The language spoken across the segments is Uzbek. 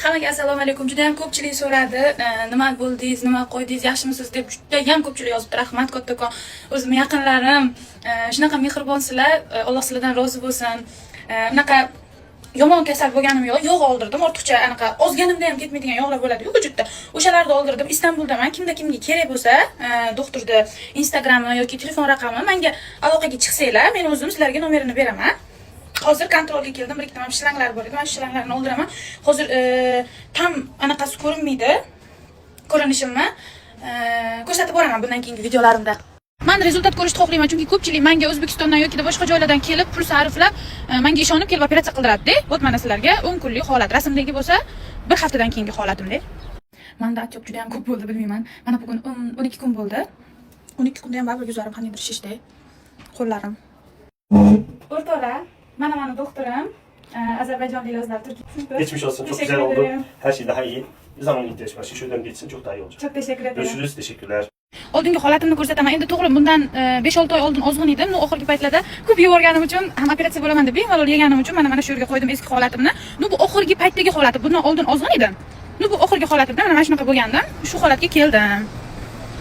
Hammaga assalomu alaykum. Juda ham ko'pchilik so'radi, nima bo'ldingiz, nima qo'ydingiz, yaxshimisiz deb juda ham ko'pchilik yozibdi. Rahmat kattakon. O'zim yaqinlarim, shunaqa mehribonsizlar. Alloh sizlardan rozi bo'lsin. Unaqa yomon kasal bo'lganim yo'q. Yog' oldirdim. Ortiqcha anaqa ozganimda ham ketmaydigan yog'lar bo'ladi-ku vujudda. O'shalarni oldirdim. Istanbuldaman. Kimga kerak bo'lsa, doktorni Instagrami yoki telefon raqami menga aloqaga chiqsanglar, men o'zim sizlarga nomerini beraman. Hozir kontrolga keldim, bir ikkita mana shlanglar bor edi. Mana shu shlanglarni oldiraman. Hozir tam anaqasi ko'rinmaydi. Ko'rinishimni ko'rsatib boraman bundan keyingi videolarimda. Men rezultat ko'rishni xohlayman, chunki ko'pchilik menga O'zbekistondan yoki boshqa joylardan kelib, pul sarflab, menga ishonib kelib operatsiya qildiradi-da. Bo't mana sizlarga 10 kunlik holat. Rasmdagi bo'lsa, bir haftadan keyingi holatimda. Menda atyoq juda ham ko'p bo'ldi, bilmayman. Mana bugun 12 kun bo'ldi. 12 kunda ham baribir yuzlarim qandaydir shishdi. Qo'llarim. O'rtoqlar, mana doktorim, Ozarbayjonlik yozlar Turkiya. Geçmiş olsun, çok güzel oldu. Her şey daha iyi. Zaman ihtiyaç var. Şuradan geçsin, çok daha iyi olacak. Çok teşekkür ederim. Görüşürüz, teşekkürler. Oldingi holatimni ko'rsataman. Endi to'g'ri bundan 5-6 oy oldin ozg'in edim. Oxirgi paytlarda ko'p yevorganim uchun ham operatsiya bo'laman deb bemalol yeganim uchun mana shu yerga qo'ydim eski holatimni. Bu oxirgi paytdagi holatim. Bundan oldin ozg'in edim. Bu oxirgi holatimda mana shunaqa bo'lgandan shu holatga keldim.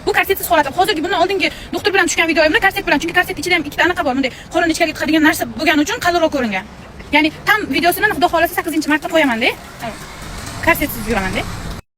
Bu korsetsiz holatim. Hozirgi bundan oldingi doktor bilan tushgan videoyimda korset bilan, chunki korset ichida ham ikkita anaqa bor. Bunday qo'lni ichkariga tiqadigan narsa bo'lgani uchun qalinroq ko'ringan. Ya'ni tam videosini xudo xolasa 8-marta qo'yaman-da. Korsetsiz yuraman-da.